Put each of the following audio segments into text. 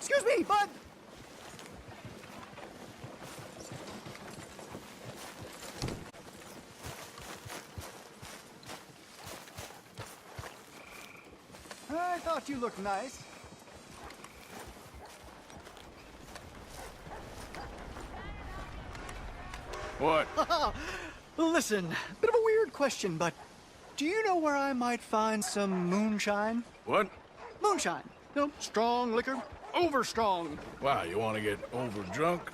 Excuse me, bud! I thought you looked nice. What? Listen, bit of a weird question, but do you know where I might find some moonshine? What? Moonshine. You know, strong liquor. Over strong. Wow, you want to get over drunk?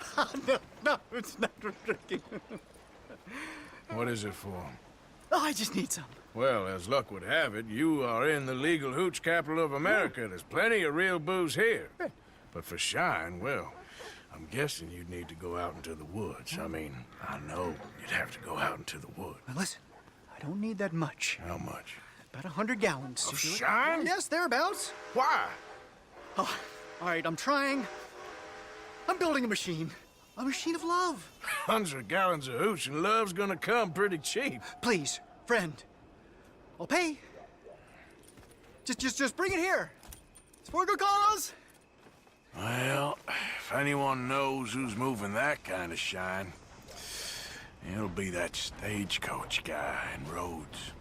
No, it's not for drinking. What is it for? Oh, I just need some. Well, as luck would have it, you are in the legal hooch capital of America. There's plenty of real booze here. But for shine, well, I'm guessing you'd need to go out into the woods. I mean, I know you'd have to go out into the woods. Now listen, I don't need that much. How much? About 100 gallons. Of to do it. shine? Yes, thereabouts. Why? Oh, all right, I'm trying. I'm building a machine. A machine of love. 100 gallons of hooch and love's gonna come pretty cheap. Please, friend. I'll pay. Just bring it here. It's for a good cause. Well, if anyone knows who's moving that kind of shine, it'll be that stagecoach guy in Rhodes.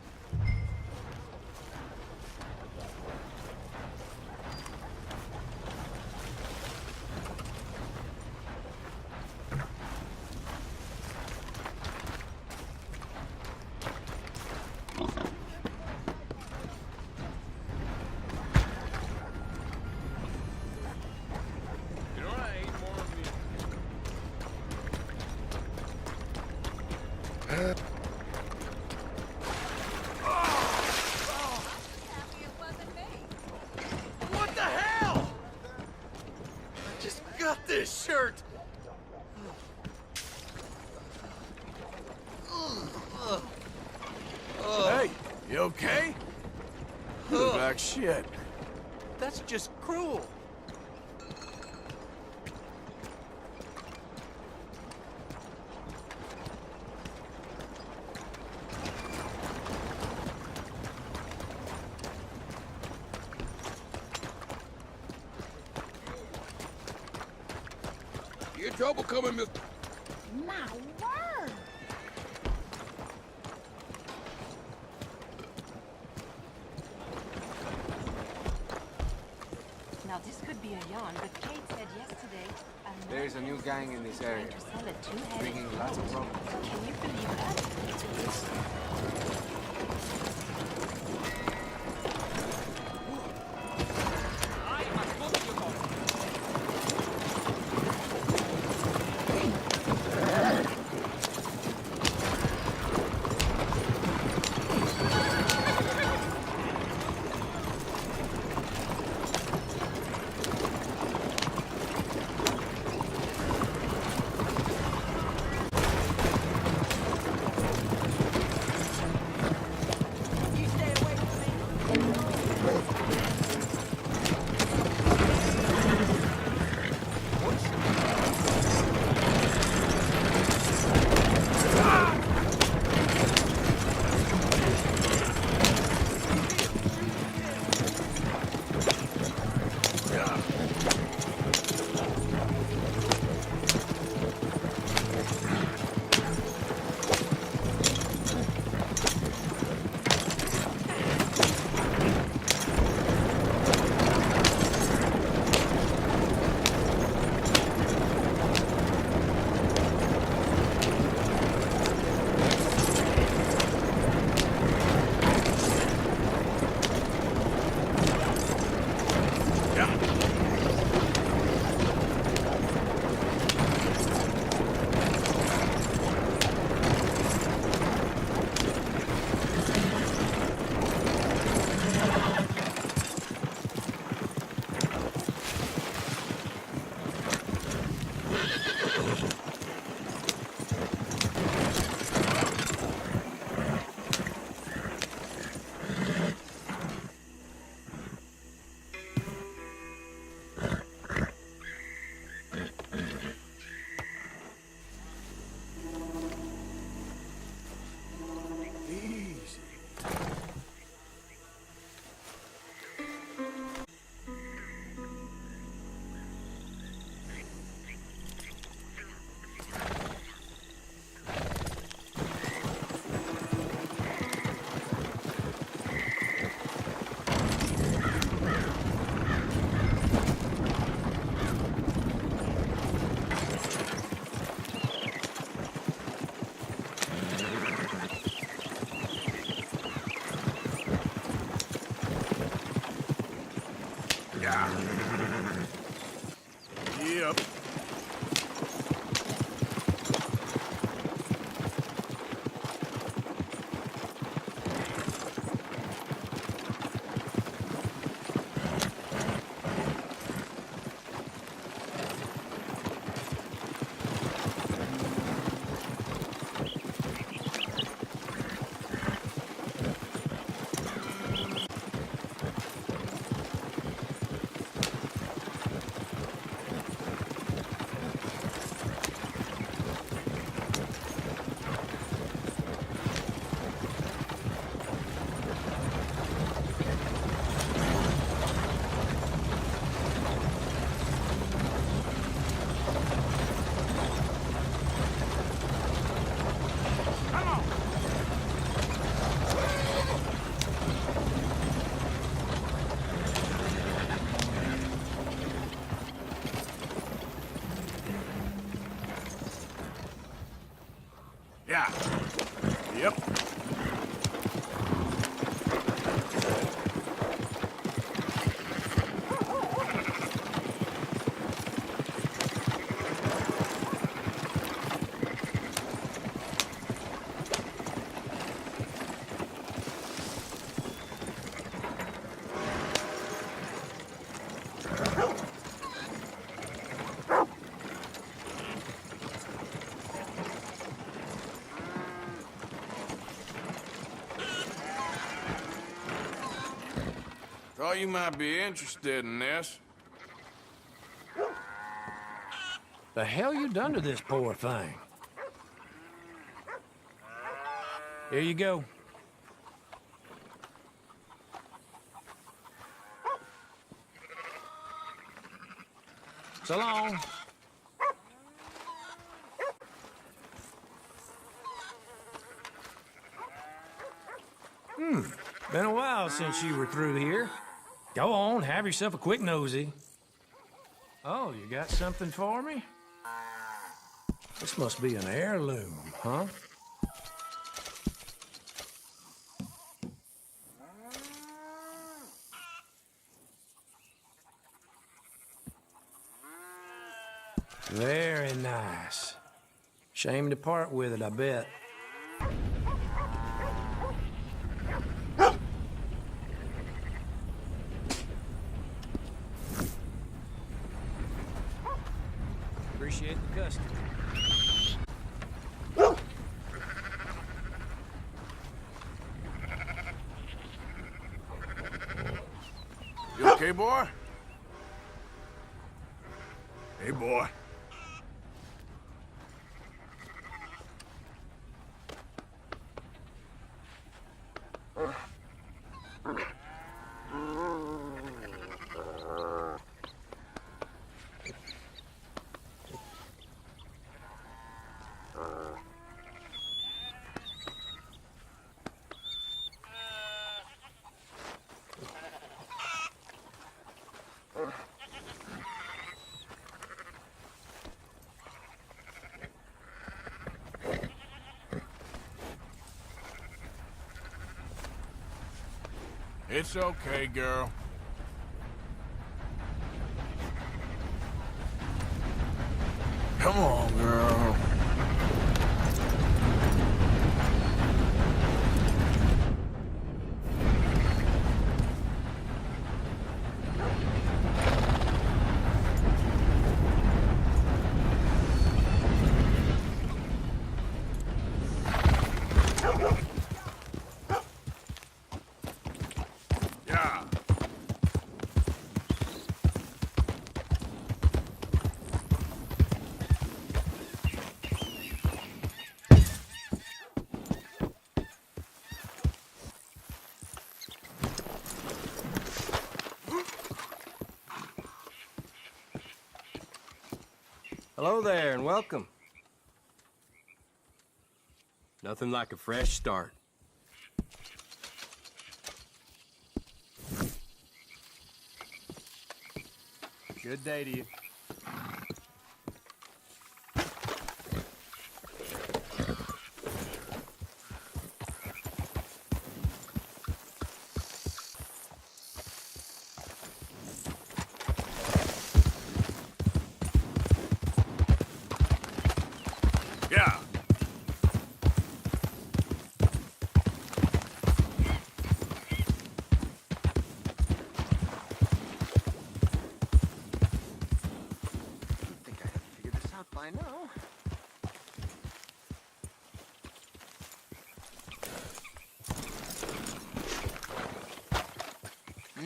What the hell? I just got this shirt. Hey, you okay? You look like shit. That's just cruel. You in trouble coming, Mr. My word! Now this could be a yarn, but Kate said yesterday There is a new gang in this area, to sell it two-headed. bringing lots of problems. Can you believe that? Yeah. Yep. Yeah. Yep. Thought you might be interested in this. The hell you done to this poor thing? Here you go. So long. Been a while since you were through here. Go on, have yourself a quick nosy. Oh, you got something for me? This must be an heirloom, huh? Very nice. Shame to part with it, I bet. Appreciate the custom. You okay, boy? Hey, boy. It's okay, girl. Come on, girl. Yeah. Hello there, and welcome. Nothing like a fresh start. Good day to you.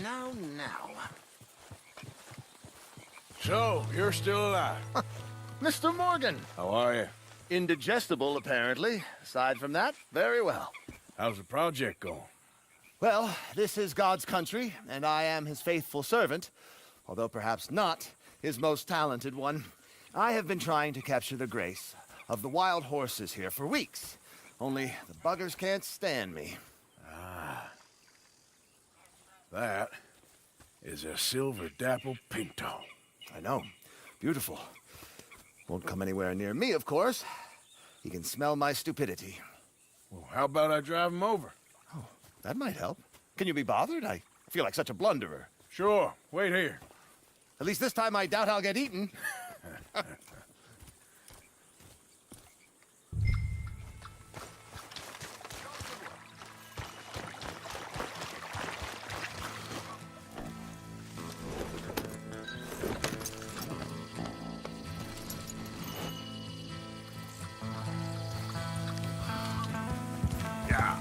now. So, you're still alive. Mr. Morgan. How are you? Indigestible, apparently. Aside from that, very well. How's the project going? Well, this is God's country, and I am his faithful servant, although perhaps not his most talented one. I have been trying to capture the grace of the wild horses here for weeks. Only the buggers can't stand me. That is a silver dapple pinto. I know. Beautiful. Won't come anywhere near me, of course. He can smell my stupidity. Well, how about I drive him over? Oh, that might help. Can you be bothered? I feel like such a blunderer. Sure. Wait here. At least this time I doubt I'll get eaten. Yeah.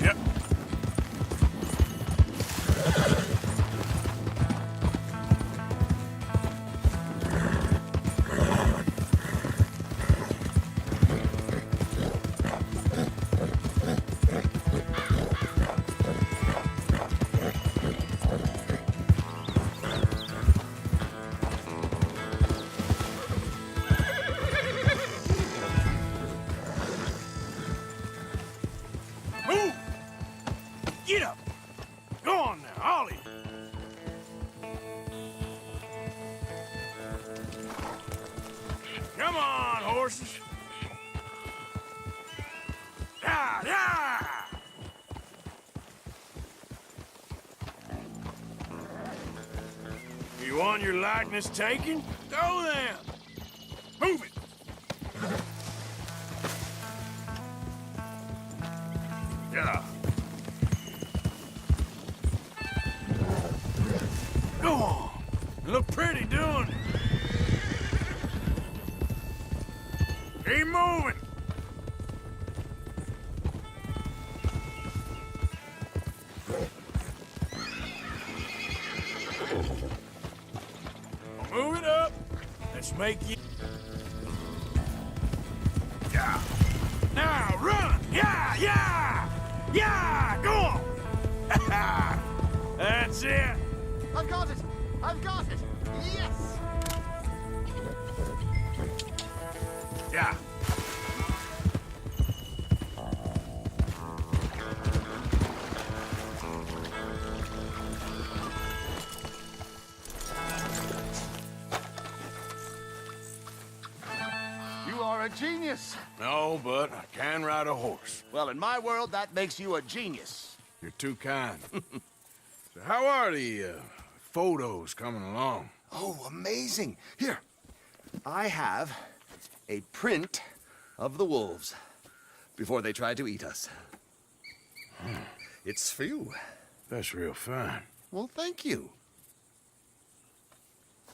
Yep. Move! Get up! Go on now, Ollie! Come on, horses! Yeah, yeah! You want your likeness taken? Go then! Move it! Yeah. Go on. You look pretty doing it. Keep moving. Move it up. Let's make you... Yeah. Now run! Yeah, yeah! Yeah! Go on! That's it! I've got it! I've got it! Yes! Yeah. You are a genius. No, but I can ride a horse. Well, in my world, that makes you a genius. You're too kind. So how are the photos coming along? Oh, amazing. Here, I have a print of the wolves before they tried to eat us. It's for you. That's real fine. Well, thank you.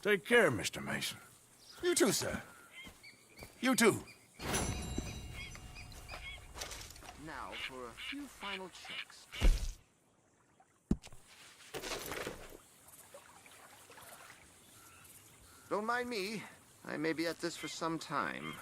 Take care, Mr. Mason. You too, sir. You too. Now for a few final checks. Don't mind me. I may be at this for some time.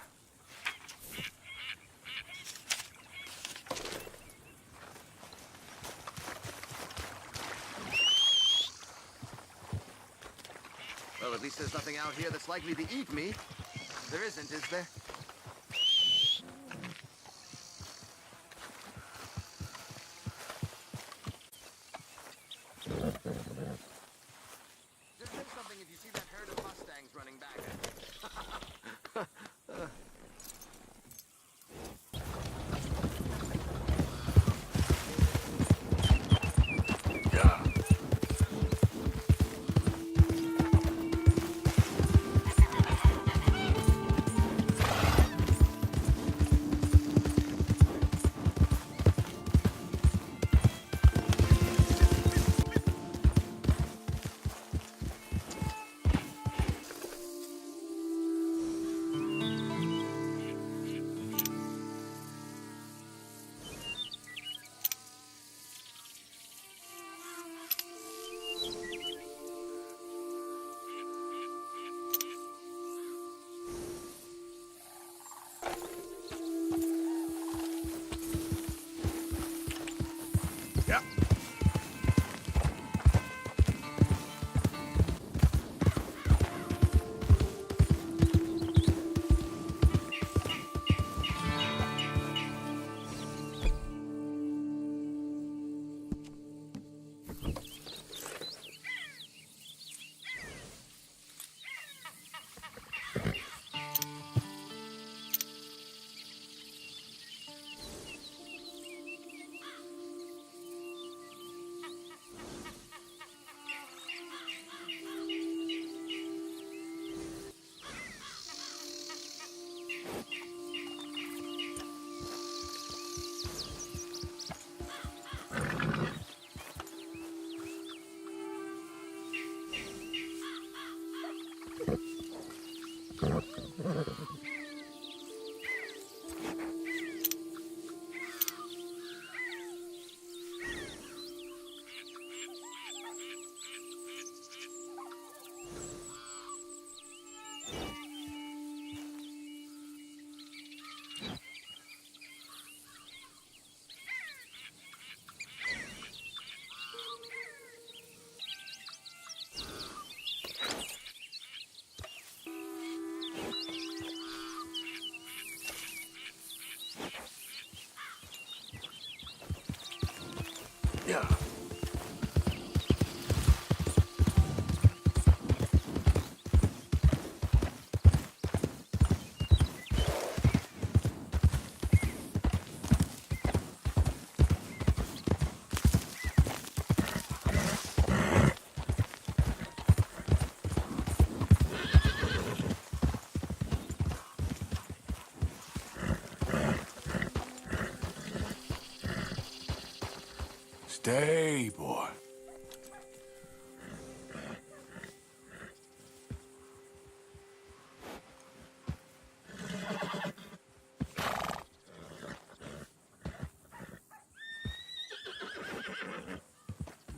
Well, at least there's nothing out here that's likely to eat me. There isn't, is there? Just say something if you see that herd of Mustangs running back. Yeah. Stay, boy.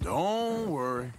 Don't worry.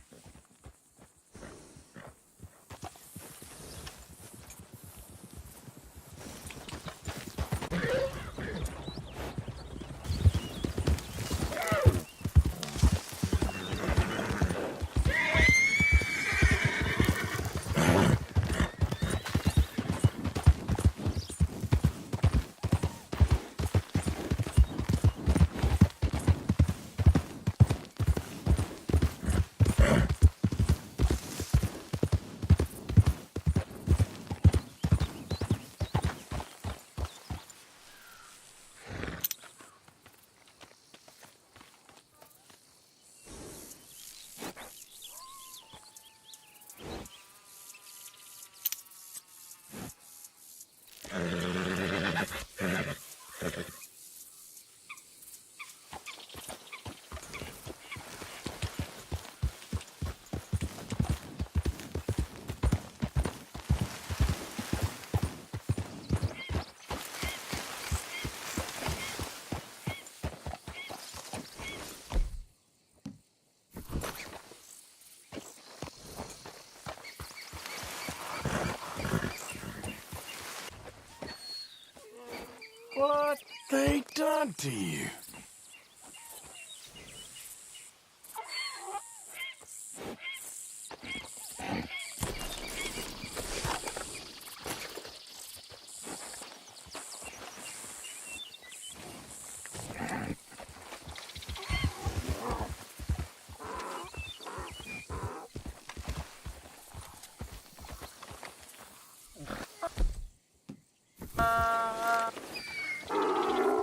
What they done to you?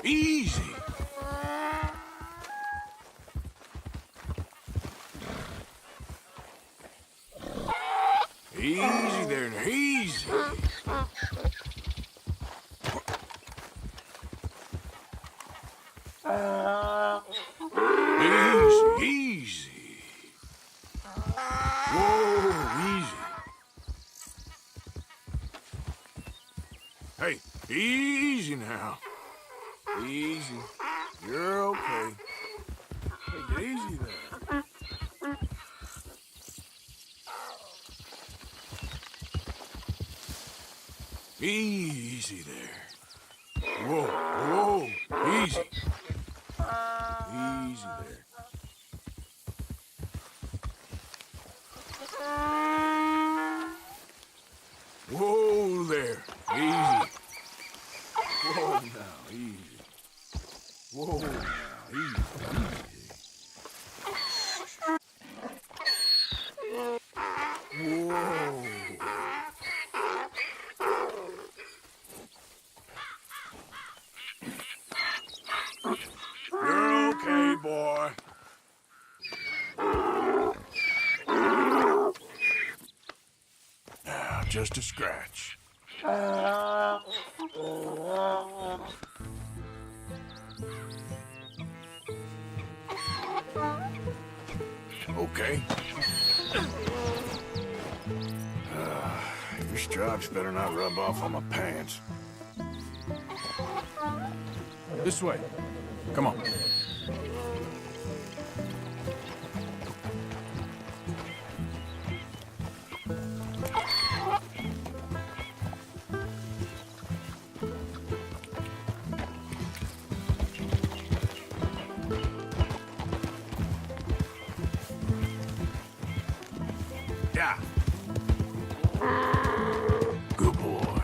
Easy. Easy there, now, easy. Easy, easy. Whoa, easy. Hey, easy now. Easy. You're okay. Take it easy there. Easy there. Whoa, whoa. Easy. Easy there. Whoa there. Easy. Whoa now, easy. Whoa now, easy. Whoa. You're okay, boy. Now, just a scratch. Okay. Your stripes better not rub off on my pants. This way. Come on. Yeah. Good boy.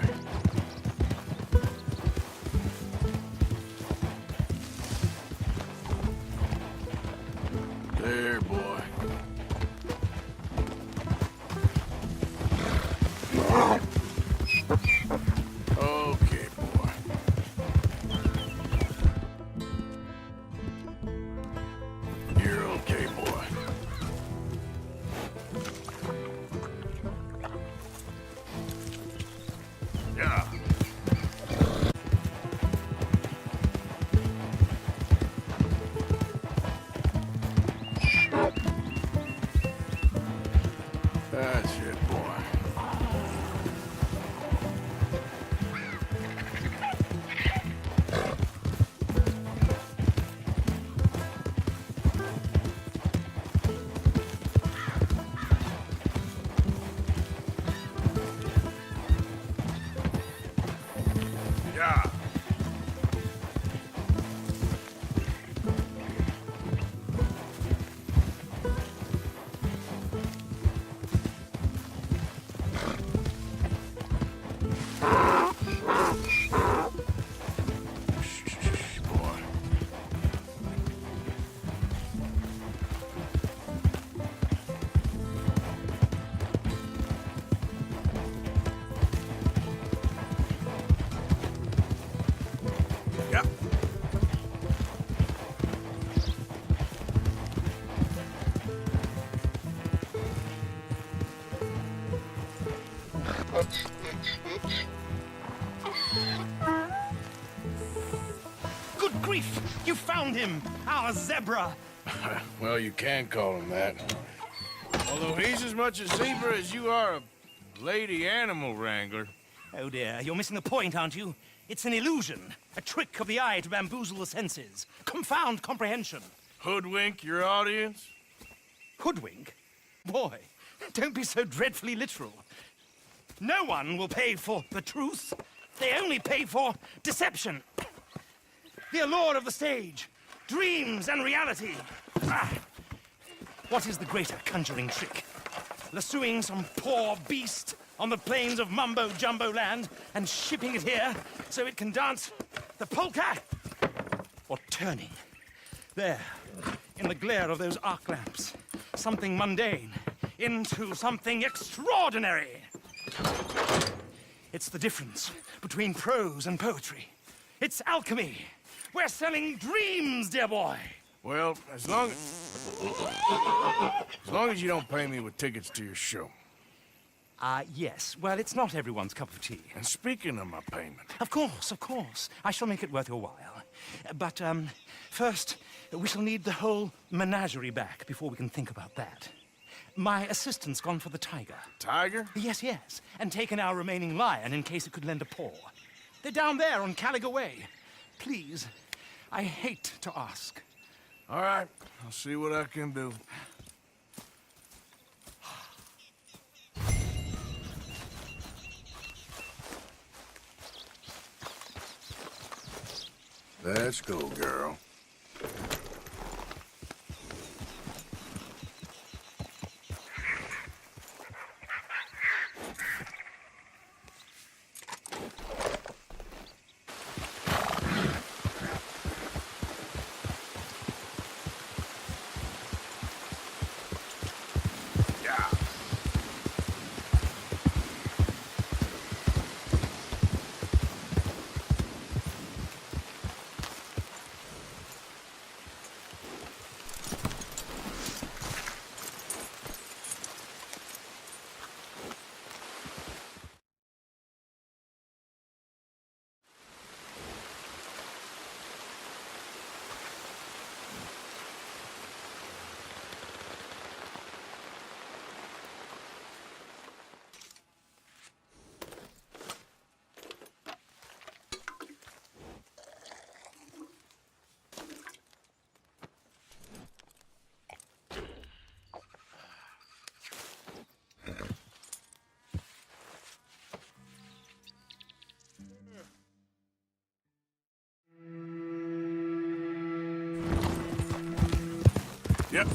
There, boy. Okay, boy. You're okay, boy. That's it, boy. Yeah. Shh, boy. Yep. Good grief! You found him! Our zebra! Well, you can call him that. Although he's as much a zebra as you are a lady animal wrangler. Oh dear, you're missing the point, aren't you? It's an illusion. A trick of the eye to bamboozle the senses. Confound comprehension. Hoodwink your audience? Hoodwink? Boy, don't be so dreadfully literal. No one will pay for the truth. They only pay for deception. The allure of the stage. Dreams and reality. Ah. What is the greater conjuring trick? Lassoing some poor beast on the plains of mumbo-jumbo land and shipping it here so it can dance the polka? Or turning, there, in the glare of those arc lamps, something mundane into something extraordinary? It's the difference between prose and poetry. It's alchemy. We're selling dreams, dear boy. Well, as long as you don't pay me with tickets to your show. Yes. Well, it's not everyone's cup of tea. And speaking of my payment, Of course, of course. I shall make it worth your while. But, first, we shall need the whole menagerie back before we can think about that. My assistant's gone for the tiger. Tiger? Yes, yes. And taken our remaining lion in case it could lend a paw. They're down there on Caliga Way. Please, I hate to ask. All right, I'll see what I can do. Let's go, girl. Yeah. Yep.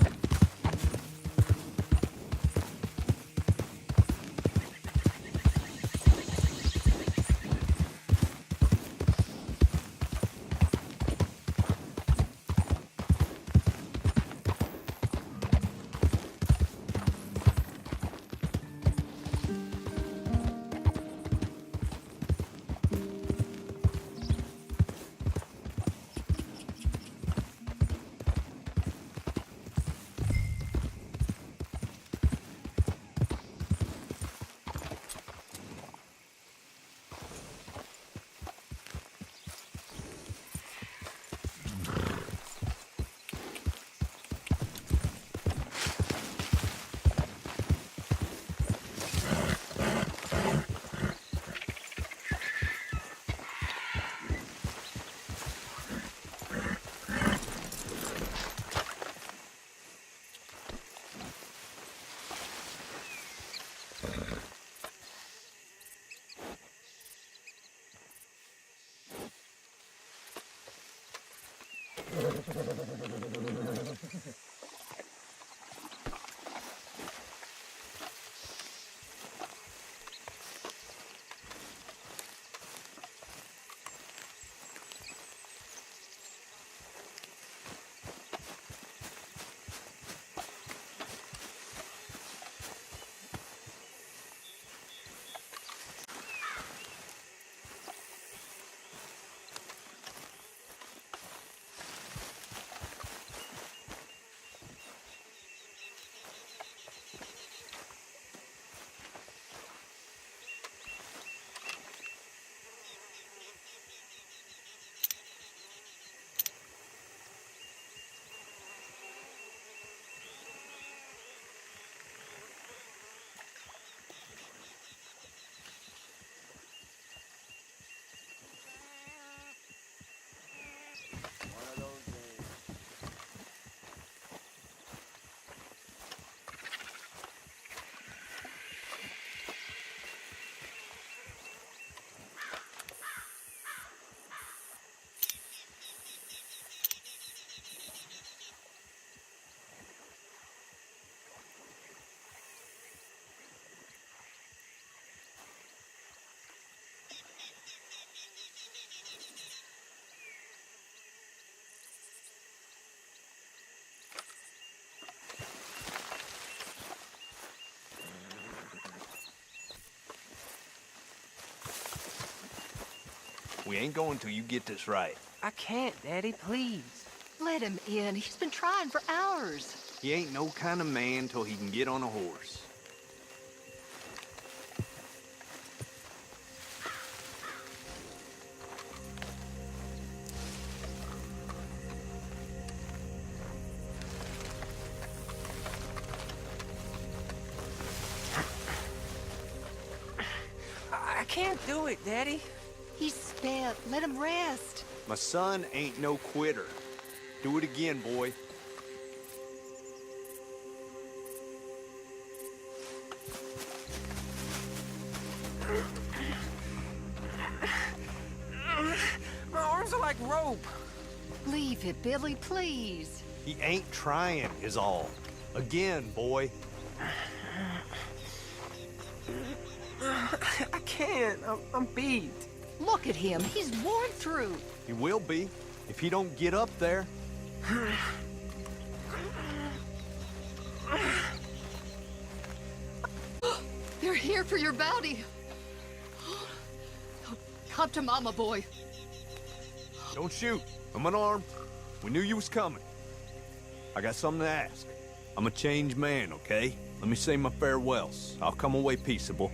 We ain't going till you get this right. I can't, Daddy, please. Let him in. He's been trying for hours. He ain't no kind of man till he can get on a horse. I can't do it, Daddy. He's spent. Let him rest. My son ain't no quitter. Do it again, boy. My arms are like rope. Leave it, Billy, please. He ain't trying, is all. Again, boy. I can't. I'm beat. Look at him. He's worn through. He will be, if he don't get up there. They're here for your bounty. Come to Mama, boy. Don't shoot. I'm unarmed. We knew you was coming. I got something to ask. I'm a changed man, okay? Let me say my farewells. I'll come away peaceable.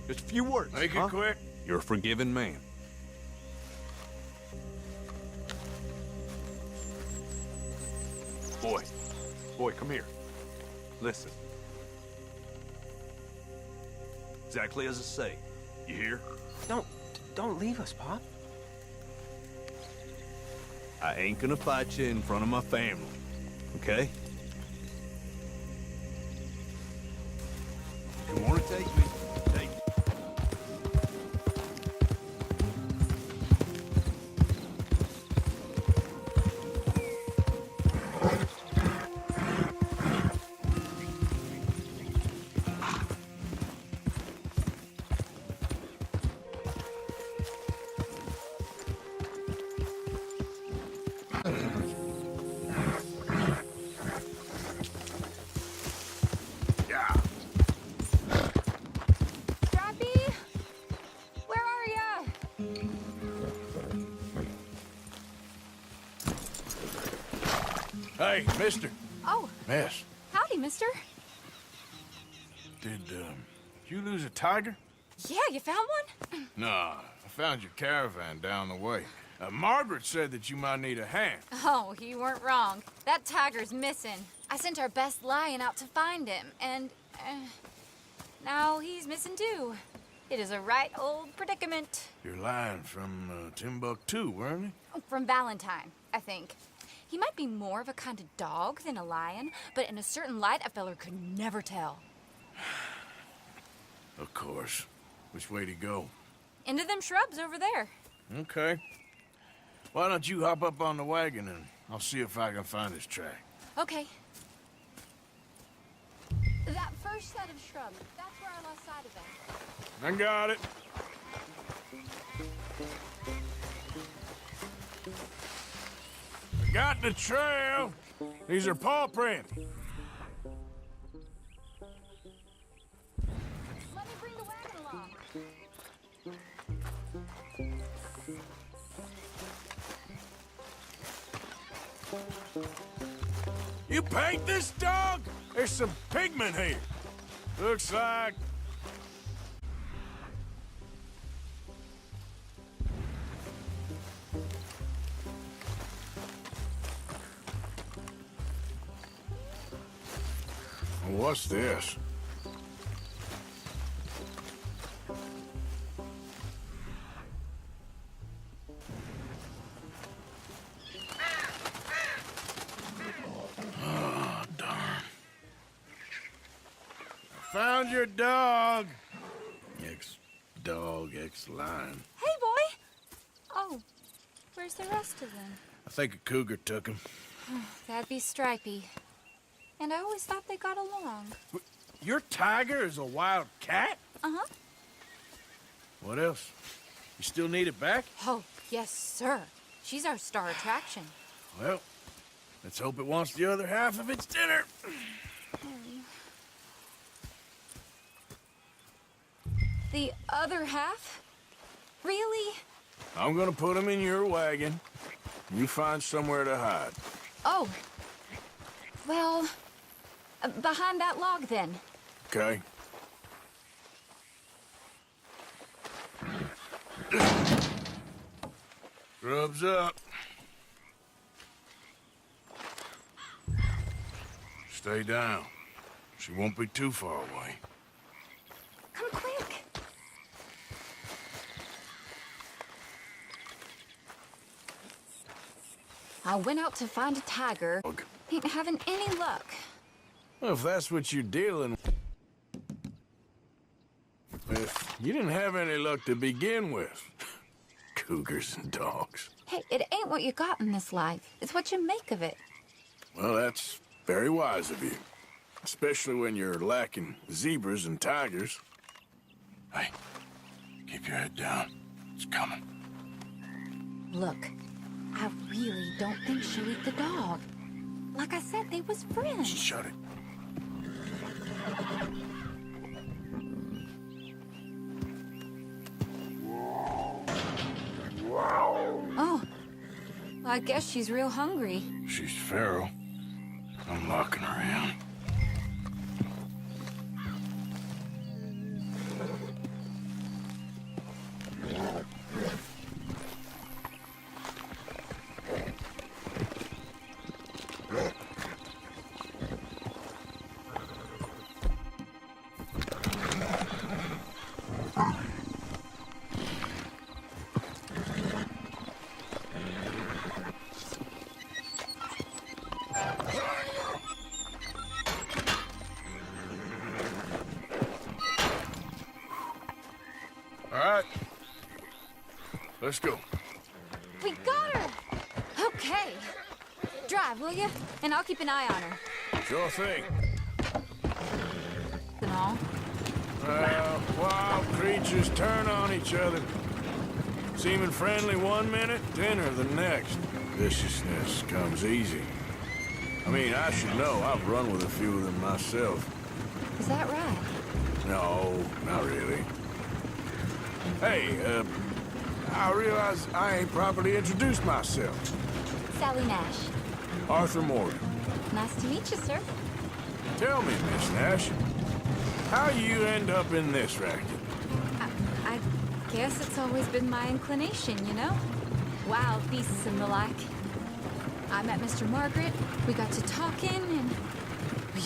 Just a few words, Make huh? it quick. You're a forgiving man. Boy, come here. Listen. Exactly as I say. You hear? Don't leave us, Pop. I ain't gonna fight you in front of my family, okay? You wanna take me? Take me. Yeah. Scrappy? Where are ya? Hey, mister. Oh, Miss, howdy, mister. did you lose a tiger? Yeah, you found one? Nah, I found your caravan down the way. Margaret said that you might need a hand. Oh, you weren't wrong. That tiger's missing. I sent our best lion out to find him, and now he's missing too. It is a right old predicament. You're lying from Timbuktu, weren't you? From Valentine, I think. He might be more of a kind of dog than a lion, but in a certain light, a feller could never tell. Of course. Which way to go? Into them shrubs over there. Okay. Why don't you hop up on the wagon and I'll see if I can find his track. Okay. That first set of shrubs, that's where I lost sight of them. I got it. Got the trail. These are paw prints. Let me bring the wagon along. You paint this dog? There's some pigment here. Looks like... What's this? Oh, darn. Found your dog. Ex-dog, ex-lion. Hey, boy! Oh, where's the rest of them? I think a cougar took him. That'd be Stripey. And I always thought they got along. Your tiger is a wild cat? Uh-huh. What else? You still need it back? Oh, yes, sir. She's our star attraction. Well, let's hope it wants the other half of its dinner. The other half? Really? I'm gonna put him in your wagon. You find somewhere to hide. Oh. Well, behind that log, then. Okay? Grub's up. Stay down. She won't be too far away. Come quick. I went out to find a tiger. Ain't having any luck. Well, if that's what you're dealing with... You didn't have any luck to begin with. Cougars and dogs. Hey, it ain't what you got in this life. It's what you make of it. Well, that's very wise of you. Especially when you're lacking zebras and tigers. Hey, keep your head down. It's coming. Look, I really don't think she'll eat the dog. Like I said, they was friends. Shut it. Oh, well, I guess she's real hungry. She's feral. I'm locking her in. All right. Let's go. We got her! Okay. Drive, will you? And I'll keep an eye on her. Sure thing. And all. Wild creatures turn on each other. Seeming friendly one minute, dinner the next. Viciousness comes easy. I mean, I should know. I've run with a few of them myself. Is that right? No, not really. Hey, I realize I ain't properly introduced myself. Sally Nash. Arthur Morgan. Nice to meet you, sir. Tell me, Miss Nash, how you end up in this racket? I guess it's always been my inclination, you know? Wild beasts and the like. I met Mr. Margaret, we got to talking, and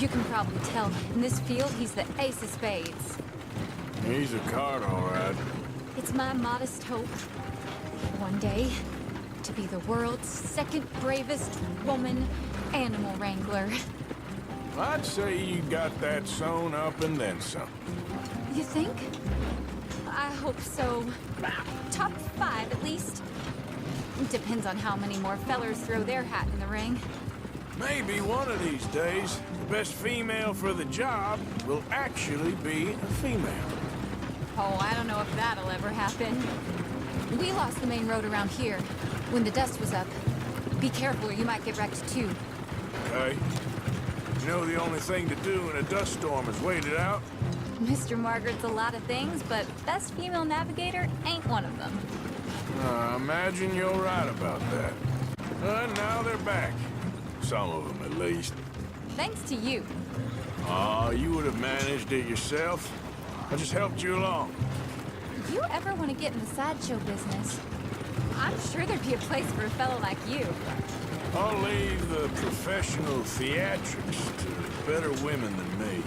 you can probably tell, in this field, he's the ace of spades. He's a card, all right. It's my modest hope, one day, to to be the world's second bravest woman animal wrangler. I'd say you got that sewn up and then some. You think? I hope so. Top 5, at least. Depends on how many more fellers throw their hat in the ring. Maybe one of these days, the best female for the job will actually be a female. Oh, I don't know if that'll ever happen. We lost the main road around here when the dust was up. Be careful or you might get wrecked too. Okay? You know the only thing to do in a dust storm is wait it out? Mr. Margaret's a lot of things, but best female navigator ain't one of them. I imagine you're right about that. And now they're back. Some of them, at least. Thanks to you. Aw, you would have managed it yourself. I just helped you along. If you ever want to get in the sideshow business, I'm sure there'd be a place for a fellow like you. I'll leave the professional theatrics to better women than me.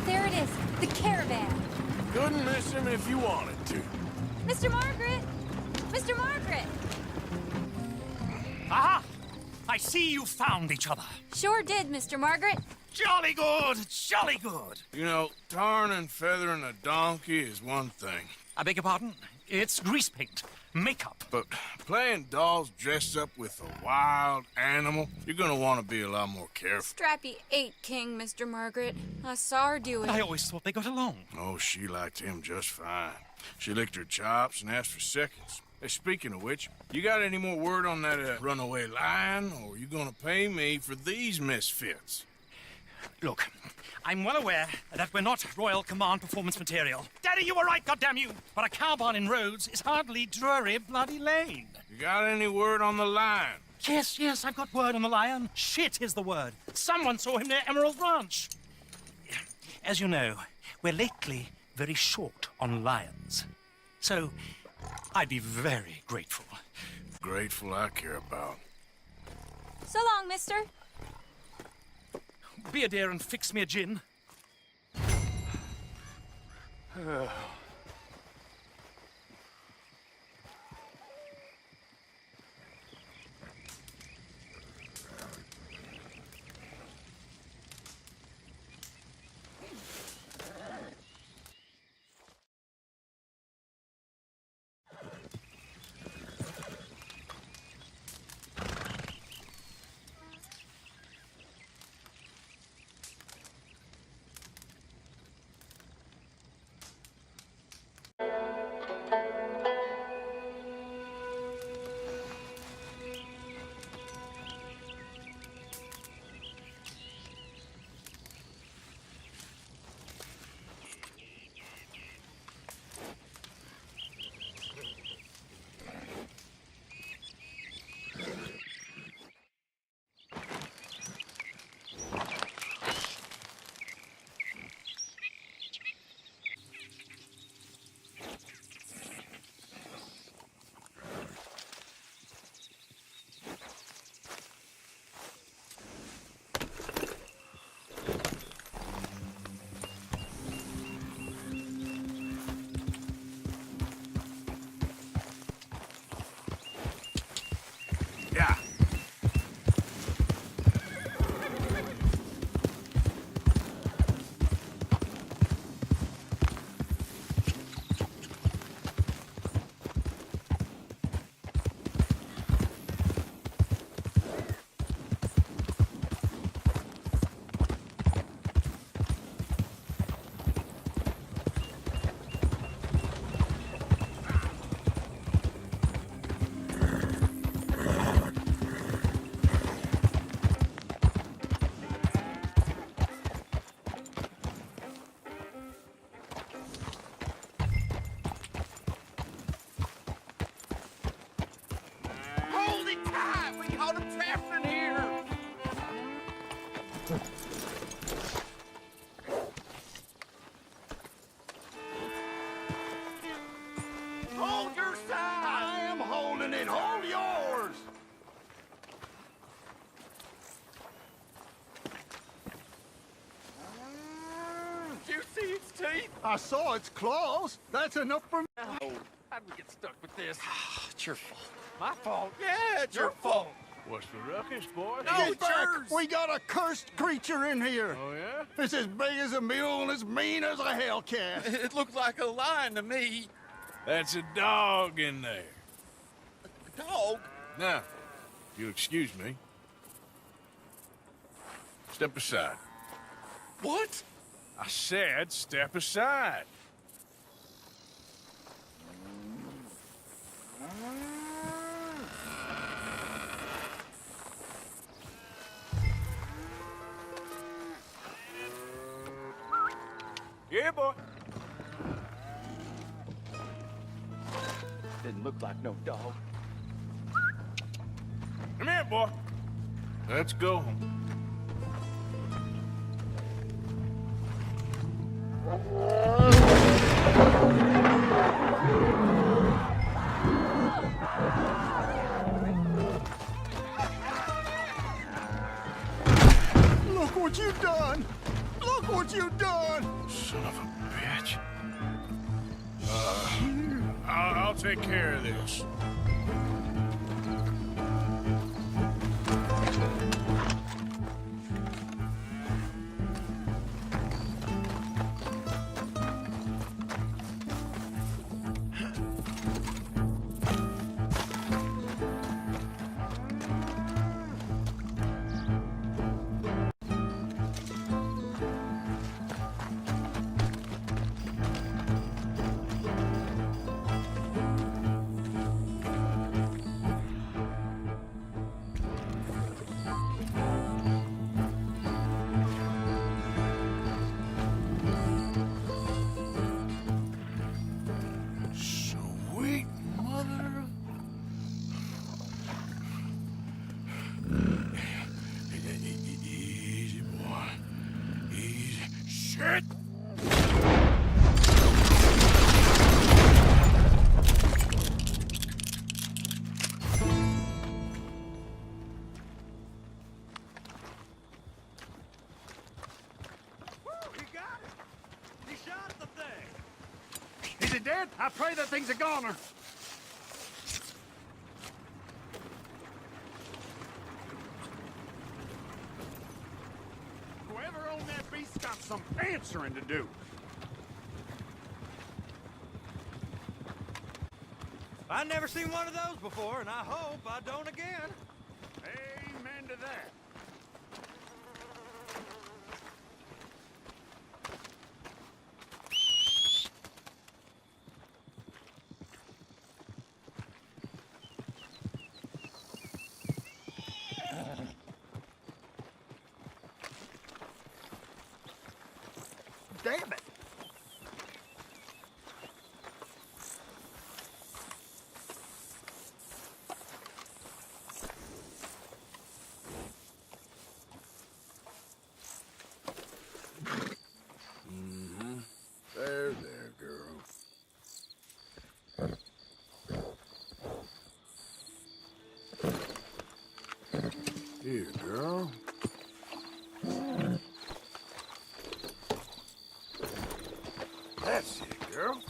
There it is, the caravan. Couldn't miss him if you wanted to. Mr. Margaret! Mr. Margaret! Aha! I see you found each other. Sure did, Mr. Margaret. Jolly good, jolly good. You know, tarring and feathering a donkey is one thing. I beg your pardon? It's grease paint, makeup. But playing dolls dressed up with a wild animal, you're gonna want to be a lot more careful. Strappy ate King, Mr. Margaret. I saw her do it. I always thought they got along. Oh, she liked him just fine. She licked her chops and asked for seconds. Hey, speaking of which, you got any more word on that runaway lion, or are you gonna pay me for these misfits? Look, I'm well aware that we're not Royal Command performance material. Daddy, you were right, goddamn you! But a cow barn in Rhodes is hardly Drury Bloody Lane. You got any word on the lion? Yes, I've got word on the lion. Shit is the word. Someone saw him near Emerald Ranch. As you know, we're lately very short on lions. So, I'd be very grateful. Grateful I care about. So long, mister. Be a dear and fix me a gin. Yeah. Hold it tight! We got him trapped in here! Hold your side! I am holding it. Hold yours! I saw its claws. That's enough for me. How'd we get stuck with this? It's your fault. My fault? Yeah, it's your fault. What's the ruckus, boy? Get back. We got a cursed creature in here. Oh, yeah? It's as big as a mule and as mean as a hellcat. It looked like a lion to me. That's a dog in there. Dog? Now, if you'll excuse me. Step aside. What? I said step aside. Yeah, boy. Didn't look like no dog. Come here, boy. Let's go. Look what you've done. Look what you've done. Son of a bitch. I'll take care of this. Sweet mother. Easy, boy. Easy. Shit! He got it. He shot the thing. Is it dead? I pray that thing's a goner. Whoever owned that beast's got some answering to do. I never seen one of those before, and I hope I don't again. Amen to that. Damn it. There, girl. Here, girl. That's it, girl.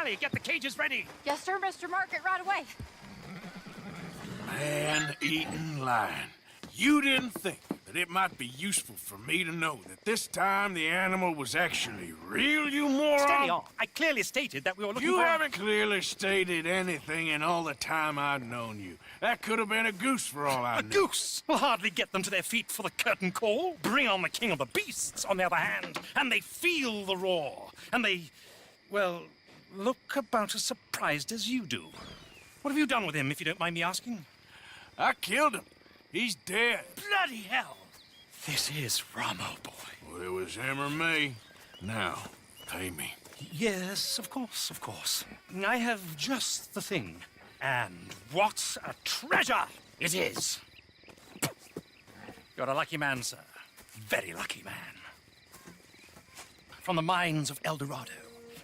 Sally, get the cages ready. Yes, sir, Mr. Margaret, right away. Man-eating lion. You didn't think that it might be useful for me to know that this time the animal was actually real, you moron? Steady on. I clearly stated that we were looking You for... haven't clearly stated anything in all the time I've known you. That could have been a goose for all I A knew. goose will hardly get them to their feet for the curtain call. Bring on the king of the beasts, on the other hand, and they feel the roar. And they, well, look about as surprised as you do. What have you done with him, if you don't mind me asking? I killed him. He's dead. Bloody hell! This is Ramo, boy. Well, it was him or me. Now, pay me. Yes, of course, of course. I have just the thing. And what a treasure it is! You're a lucky man, sir. Very lucky man. From the mines of El Dorado,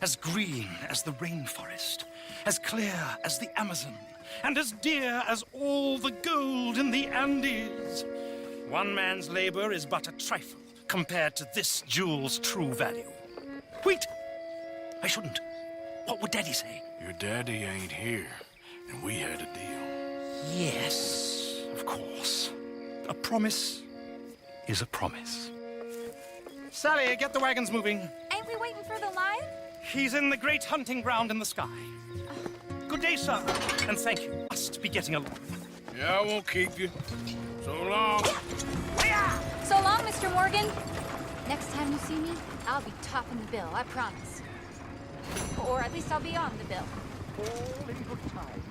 as green as the rainforest, as clear as the Amazon, and as dear as all the gold in the Andes. One man's labor is but a trifle compared to this jewel's true value. Wait! I shouldn't. What would Daddy say? Your daddy ain't here, and we had a deal. Yes, of course. A promise is a promise. Sally, get the wagons moving. Ain't we waiting for the lion? He's in the great hunting ground in the sky. Good day, sir. And thank you. Must be getting along. Yeah, I won't keep you. So long. So long, Mr. Morgan. Next time you see me, I'll be topping the bill, I promise. Or at least I'll be on the bill. All in good time.